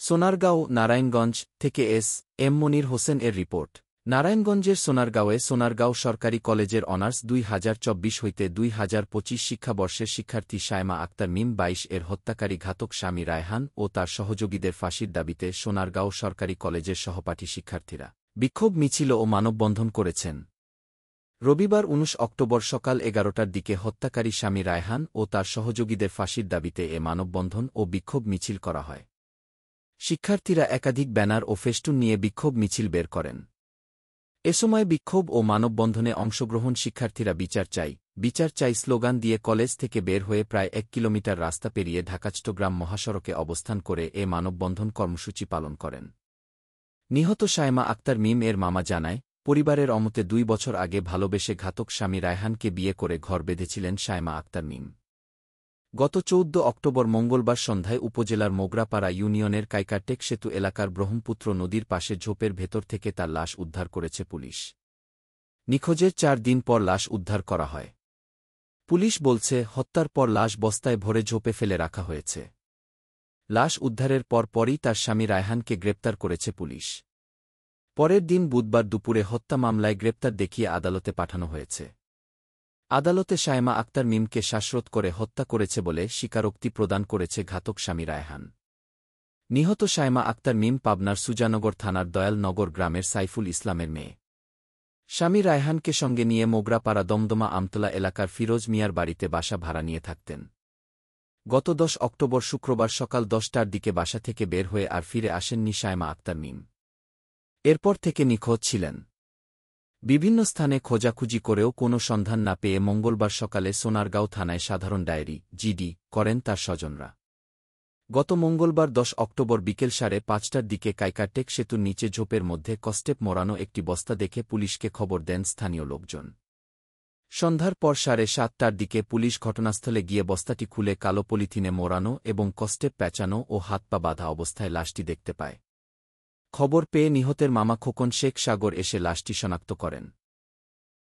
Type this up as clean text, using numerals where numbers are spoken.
সোনারগাঁও, নারায়ণগঞ্জ থেকে এম মনির হোসেন এর রিপোর্ট। নারায়ণগঞ্জের সোনারগাঁওয়ে সোনারগাঁও সরকারি কলেজের অনার্স ২০২৪ হইতে ২০২৫ শিক্ষাবর্ষের শিক্ষার্থী শায়মা আক্তার মিম ২২ এর হত্যাকারী ঘাতক স্বামী রায়হান ও তার সহযোগীদের ফাঁসির দাবিতে সোনারগাঁও সরকারি কলেজের সহপাঠী শিক্ষার্থীরা বিক্ষোভ মিছিল ও মানববন্ধন করেছেন। রবিবার ১৯ অক্টোবর সকাল ১১টার দিকে হত্যাকারী স্বামী রায়হান ও তার সহযোগীদের ফাঁসির দাবিতে এ মানববন্ধন ও বিক্ষোভ মিছিল করা হয়। শিক্ষার্থীরা একাধিক ব্যানার ও ফেস্টুন নিয়ে বিক্ষোভ মিছিল বের করেন। এ সময় বিক্ষোভ ও মানববন্ধনে অংশগ্রহণ শিক্ষার্থীরা বিচার চাই স্লোগান দিয়ে কলেজ থেকে বের হয়ে প্রায় ১ কিলোমিটার রাস্তা পেরিয়ে ঢাকা-চট্টগ্রাম মহাসড়কে অবস্থান করে এ মানববন্ধন কর্মসূচি পালন করেন। নিহত শায়মা আক্তার মিম এর মামা জানায়, পরিবারের অমতে ২ বছর আগে ভালোবেসে ঘাতক স্বামী রায়হানকে বিয়ে করে ঘর বেঁধেছিলেন শায়মা আক্তার মিম। গত ১৪ অক্টোবর মঙ্গলবার সন্ধ্যায় উপজেলার মোগরাপাড়া ইউনিয়নের কাইকারটেক সেতু এলাকার ব্রহ্মপুত্র নদীর পাশে ঝোপের ভেতর থেকে তার লাশ উদ্ধার করেছে পুলিশ। নিখোঁজের ৪ দিন পর লাশ উদ্ধার করা হয়। পুলিশ বলছে, হত্যার পর লাশ বস্তায় ভরে ঝোপে ফেলে রাখা হয়েছে। লাশ উদ্ধারের পরই তার স্বামী রায়হানকে গ্রেপ্তার করেছে পুলিশ। পরের দিন বুধবার দুপুরে হত্যা মামলায় গ্রেপ্তার দেখিয়ে আদালতে পাঠানো হয়েছে। আদালতে শায়মা আক্তার মিমকে শ্বাসরোধ করে হত্যা করেছে বলে স্বীকারোক্তি প্রদান করেছে ঘাতক স্বামী রায়হান। নিহত শায়মা আক্তার মিম পাবনার সুজানগর থানার দয়ালনগর গ্রামের সাইফুল ইসলামের মেয়ে। স্বামী রায়হানকে সঙ্গে নিয়ে মোগরাপাড়া দমদমা আমতলা এলাকার ফিরোজ মিয়ার বাড়িতে বাসা ভাড়া নিয়ে থাকতেন। গত ১০ অক্টোবর শুক্রবার সকাল ১০টার দিকে বাসা থেকে বের হয়ে আর ফিরে আসেননি শায়মা আক্তার মিম। এরপর থেকে নিখোঁজ ছিলেন। বিভিন্ন স্থানে খোঁজাখুঁজি করেও কোনো সন্ধান না পেয়ে মঙ্গলবার সকালে সোনারগাঁও থানায় সাধারণ ডায়েরি জিডি করেন তার স্বজনরা। গত মঙ্গলবার ১০ অক্টোবর বিকেল ৫:৩০টার দিকে কাইকারটেক সেতুর নিচে ঝোপের মধ্যে কস্টেপ মোড়ানো একটি বস্তা দেখে পুলিশকে খবর দেন স্থানীয় লোকজন। সন্ধ্যার পর ৭:৩০টার দিকে পুলিশ ঘটনাস্থলে গিয়ে বস্তাটি খুলে কালো পলিথিনে মোড়ানো এবং কস্টেপ প্যাঁচানো ও হাত পা বাঁধা অবস্থায় লাশটি দেখতে পায়। খবর পেয়ে নিহতের মামা খোকন শেখ সাগর এসে লাশটি শনাক্ত করেন।